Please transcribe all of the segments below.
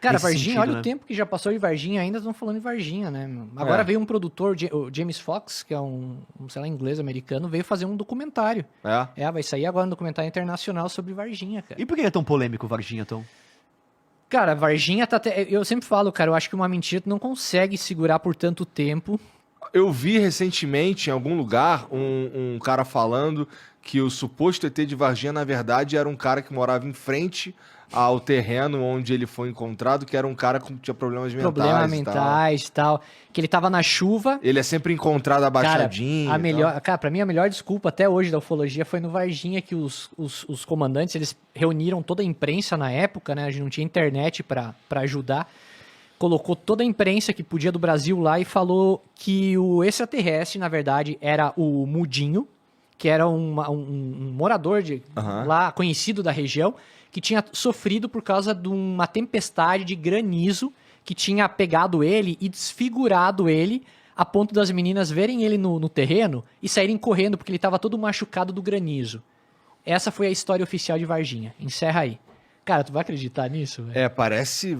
Cara, nesse Varginha, sentido, olha né? o tempo que já passou de Varginha, ainda estão falando de Varginha, né? Agora veio um produtor, o James Fox, que é sei lá, inglês americano, veio fazer um documentário. Vai sair agora um documentário internacional sobre Varginha, cara. E por que é tão polêmico o Varginha, Tom? Cara, Varginha tá até... Eu sempre falo, cara, eu acho que uma mentira tu não consegue segurar por tanto tempo. Eu vi recentemente em algum lugar um cara falando que o suposto ET de Varginha, na verdade, era um cara que morava em frente ao terreno onde ele foi encontrado, que era um cara que tinha problemas mentais. Problemas mentais e tal. Que ele tava na chuva. Ele é sempre encontrado abaixadinho. Cara, pra mim a melhor desculpa até hoje da ufologia foi no Varginha, que os comandantes, eles reuniram toda a imprensa na época, né? A gente não tinha internet pra ajudar. Colocou toda a imprensa que podia do Brasil lá e falou que o extraterrestre, na verdade, era o Mudinho, que era um morador lá, conhecido da região, que tinha sofrido por causa de uma tempestade de granizo que tinha pegado ele e desfigurado ele a ponto das meninas verem ele no terreno e saírem correndo porque ele estava todo machucado do granizo. Essa foi a história oficial de Varginha. Encerra aí. Cara, tu vai acreditar nisso, velho? Parece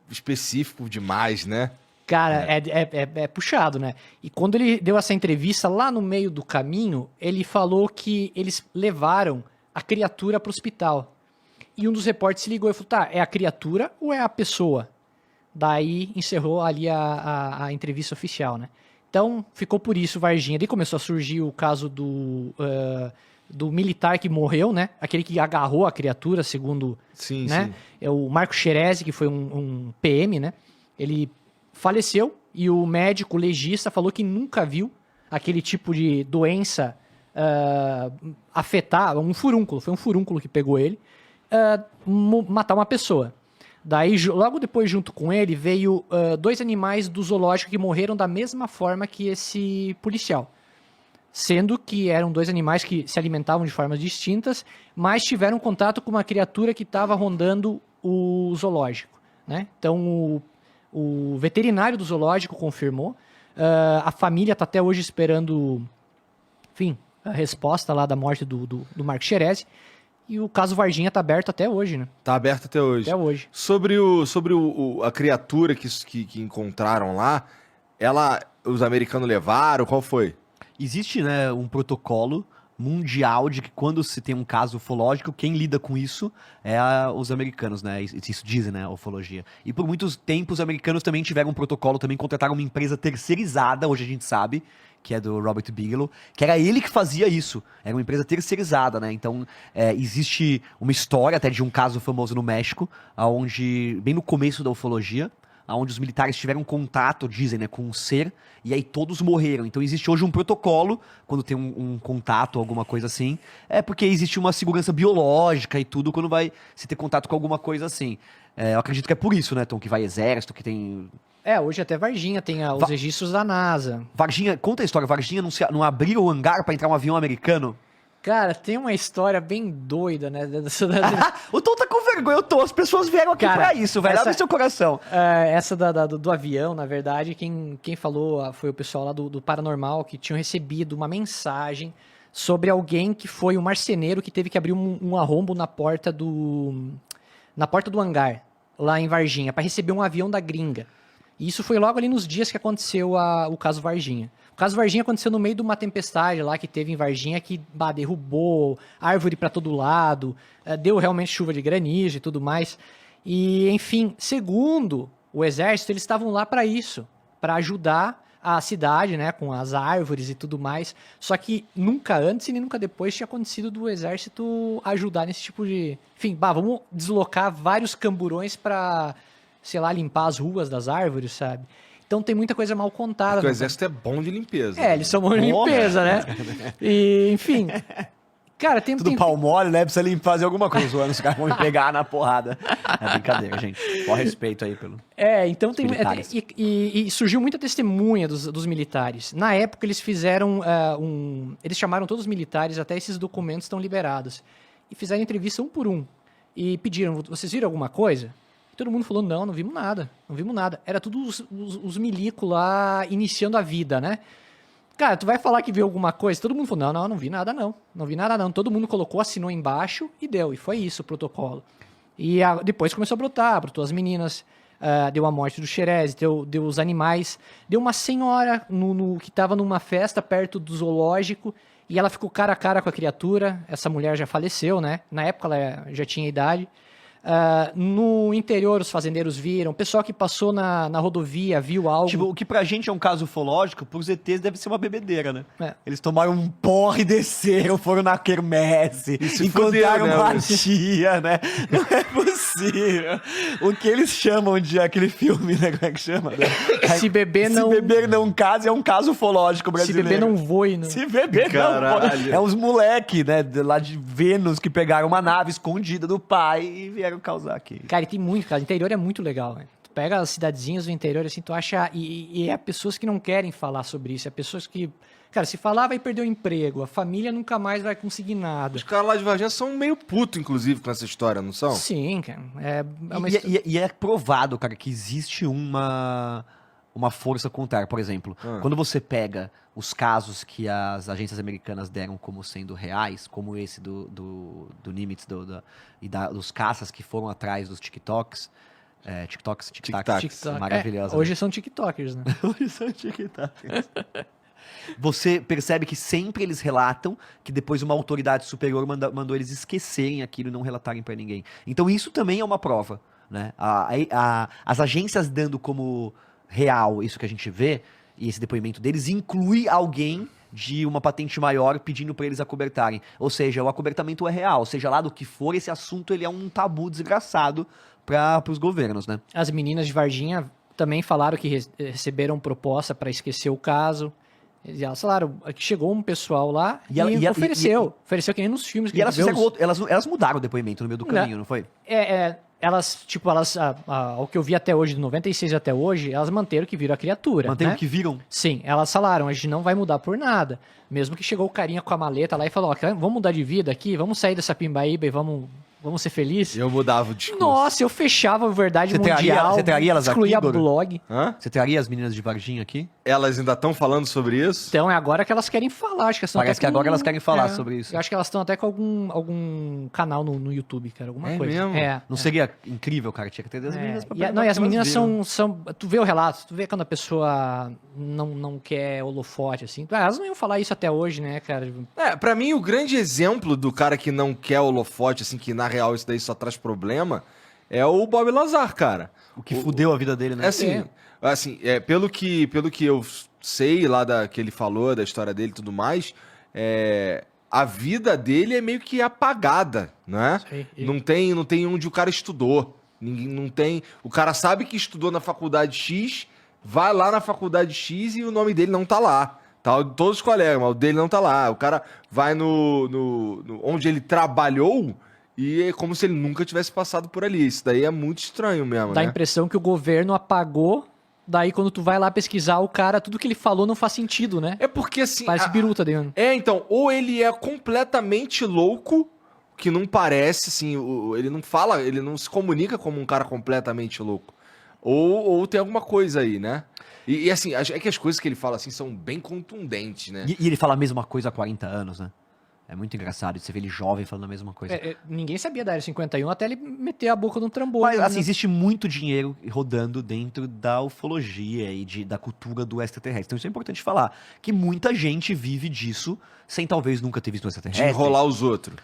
específico demais, né? Cara, é puxado, né? E quando ele deu essa entrevista, lá no meio do caminho, ele falou que eles levaram a criatura pro hospital. E um dos repórteres se ligou e falou, tá, é a criatura ou é a pessoa? Daí encerrou ali a entrevista oficial, né? Então, ficou por isso Varginha. Daí começou a surgir o caso do militar que morreu, né? Aquele que agarrou a criatura, segundo... Sim, né? sim. É o Marco Xerezi, que foi um PM, né? Ele faleceu e o médico legista falou que nunca viu aquele tipo de doença afetar um furúnculo. Foi um furúnculo que pegou ele. Matar uma pessoa. Daí, logo depois, junto com ele, veio 2 animais do zoológico que morreram da mesma forma que esse policial. Sendo que eram 2 animais que se alimentavam de formas distintas, mas tiveram contato com uma criatura que estava rondando o zoológico, né? Então, o veterinário do zoológico confirmou. A família está até hoje esperando, enfim, a resposta lá da morte do Marco Xerezi. E o caso Varginha tá aberto até hoje, né? Tá aberto até hoje. Até hoje. Sobre a criatura que encontraram lá, os americanos levaram, qual foi? Existe, né, um protocolo mundial de que quando se tem um caso ufológico, quem lida com isso é os americanos, né? Isso dizem, né, a ufologia. E por muitos tempos os americanos também tiveram um protocolo, também contrataram uma empresa terceirizada, hoje a gente sabe, que é do Robert Bigelow, que era ele que fazia isso. Era uma empresa terceirizada, né? Então, existe uma história até de um caso famoso no México, onde, bem no começo da ufologia, onde os militares tiveram contato, dizem, né, com um ser, e aí todos morreram. Então existe hoje um protocolo, quando tem um contato, alguma coisa assim, porque existe uma segurança biológica e tudo, quando vai se ter contato com alguma coisa assim. Eu acredito que é por isso, né, Tom, que vai exército, que tem... Hoje até Varginha tem os registros da NASA. Varginha, conta a história, Varginha não abriu o hangar pra entrar um avião americano? Cara, tem uma história bem doida, né? O Tom tá com vergonha, as pessoas vieram aqui pra isso, velho, abre seu coração. Essa do avião, na verdade, quem falou foi o pessoal lá do Paranormal, que tinham recebido uma mensagem sobre alguém que foi um marceneiro que teve que abrir um arrombo na porta do hangar, lá em Varginha, para receber um avião da gringa. E isso foi logo ali nos dias que aconteceu o caso Varginha. O caso Varginha aconteceu no meio de uma tempestade lá que teve em Varginha que derrubou árvore para todo lado, deu realmente chuva de granizo e tudo mais. E, enfim, segundo o exército, eles estavam lá para isso, para ajudar a cidade, né, com as árvores e tudo mais. Só que nunca antes e nem nunca depois tinha acontecido do exército ajudar nesse tipo de... Enfim, vamos deslocar vários camburões para, sei lá, limpar as ruas das árvores, sabe? Então tem muita coisa mal contada. Porque o exército é bom de limpeza. Eles são bons de limpeza, né? E, enfim... Cara, Tudo pau mole, né? Precisa fazer alguma coisa. Os anos, os caras vão me pegar na porrada. É brincadeira, gente. Com respeito aí pelo... então tem... E surgiu muita testemunha dos militares. Na época, eles fizeram eles chamaram todos os militares, até esses documentos estão liberados. E fizeram entrevista um por um. E pediram, vocês viram alguma coisa? E todo mundo falou, não vimos nada. Não vimos nada. Era tudo os milicos lá iniciando a vida, né? Cara, tu vai falar que viu alguma coisa? Todo mundo falou, não vi nada não. Não vi nada não. Todo mundo colocou, assinou embaixo e deu. E foi isso o protocolo. E depois começou a brotou as meninas, deu a morte do Xerez, deu os animais, deu uma senhora que estava numa festa perto do zoológico e ela ficou cara a cara com a criatura. Essa mulher já faleceu, né? Na época ela já tinha idade. No interior, os fazendeiros viram. O pessoal que passou na rodovia viu algo. Tipo, o que pra gente é um caso ufológico, pros ETs deve ser uma bebedeira, né? É. Eles tomaram um porre e desceram, foram na quermesse, se encontraram fuderam, né? uma tia, né? Não é possível. O que eles chamam de aquele filme, né? Como é que chama? Né? Se beber não... Se beber não case, é um caso ufológico Se brasileiro. beber não voe, né? Se beber Caralho. não. É uns moleque, né? Lá de Vênus que pegaram uma nave escondida do pai e vieram causar aqui. Cara, e tem muito, cara. O interior é muito legal, né? Tu pega as cidadezinhas do interior, assim, tu acha... E é pessoas que não querem falar sobre isso. É pessoas que... Cara, se falar, vai perder o emprego. A família nunca mais vai conseguir nada. Os caras lá de Varginha são meio puto, inclusive, com essa história, não são? Sim, cara. É uma E é provado, cara, que existe uma força contrária. Por exemplo, quando você pega os casos que as agências americanas deram como sendo reais, como esse do Nimitz e dos caças que foram atrás dos TikToks, TikToks, TikTok. maravilhosa. Hoje são TikTokers, né? Hoje são TikTokers. Você percebe que sempre eles relatam que depois uma autoridade superior mandou eles esquecerem aquilo e não relatarem pra ninguém. Então isso também é uma prova, né? As agências dando como real isso que a gente vê, e esse depoimento deles, inclui alguém de uma patente maior pedindo pra eles acobertarem. Ou seja, o acobertamento é real. Seja lá do que for, esse assunto ele é um tabu desgraçado pros governos, né? As meninas de Varginha também falaram que receberam proposta para esquecer o caso. E elas falaram que chegou um pessoal lá e ofereceu. Ofereceu que nem nos filmes que E a elas gente vê fizeram elas mudaram o depoimento no meio do caminho, não foi? Elas, o que eu vi até hoje, de 96 até hoje, elas manteram que viram a criatura. Manteram né? que viram. Sim, elas falaram, a gente não vai mudar por nada. Mesmo que chegou o carinha com a maleta lá e falou, ó, vamos mudar de vida aqui, vamos sair dessa pimbaíba e vamos ser felizes. Eu mudava o discurso. Nossa, eu fechava o Verdade Mundial, você traria elas aqui, excluía Igor? blog. Hã? Você traria as meninas de Varginha aqui? Elas ainda estão falando sobre isso? Então é agora que elas querem falar. Acho que Parece até que agora elas querem falar sobre isso. Eu acho que elas estão até com algum canal no YouTube, cara. Alguma É coisa. mesmo? Não seria incrível, cara? Tinha que ter as meninas pra Não, e as meninas viram. são. Tu vê o relato, tu vê quando a pessoa não quer holofote, assim. Elas não iam falar isso até hoje, né, cara? Pra mim, o grande exemplo do cara que não quer holofote, assim, que na real isso daí só traz problema, é o Bob Lazar, cara. O que fudeu a vida dele, né? Pelo que eu sei lá que ele falou, da história dele e tudo mais, a vida dele é meio que apagada, né? Sei. Não tem onde o cara estudou. Não tem. O cara sabe que estudou na faculdade X, vai lá na faculdade X e o nome dele não tá lá. Tá, todos os colegas, mas o dele não tá lá. O cara vai no onde ele trabalhou e é como se ele nunca tivesse passado por ali. Isso daí é muito estranho mesmo, Dá a né? impressão que o governo apagou. Daí, quando tu vai lá pesquisar o cara, tudo que ele falou não faz sentido, né? É porque assim. Parece biruta dele. Então, ou ele é completamente louco, que não parece, assim, ele não fala, ele não se comunica como um cara completamente louco. Ou tem alguma coisa aí, né? E assim, é que as coisas que ele fala, assim, são bem contundentes, né? E ele fala a mesma coisa há 40 anos, né? É muito engraçado. Você vê ele jovem falando a mesma coisa. Ninguém sabia da Área 51 até ele meter a boca no trambolho. Mas, assim, né? existe muito dinheiro rodando dentro da ufologia e da cultura do extraterrestre. Então isso é importante falar. Que muita gente vive disso sem talvez nunca ter visto um De extraterrestre. enrolar os outros.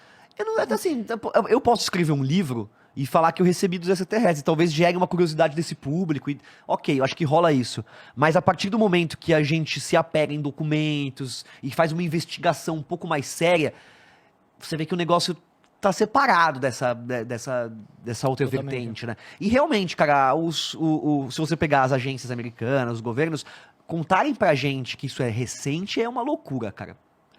Eu posso escrever um livro e falar que eu recebi dos extraterrestres. Talvez gere uma curiosidade desse público. Ok, eu acho que rola isso. Mas a partir do momento que a gente se apega em documentos e faz uma investigação um pouco mais séria, você vê que o negócio tá separado dessa outra Totalmente. vertente, né? E realmente, cara, se você pegar as agências americanas, os governos, contarem pra gente que isso é recente é uma loucura, cara.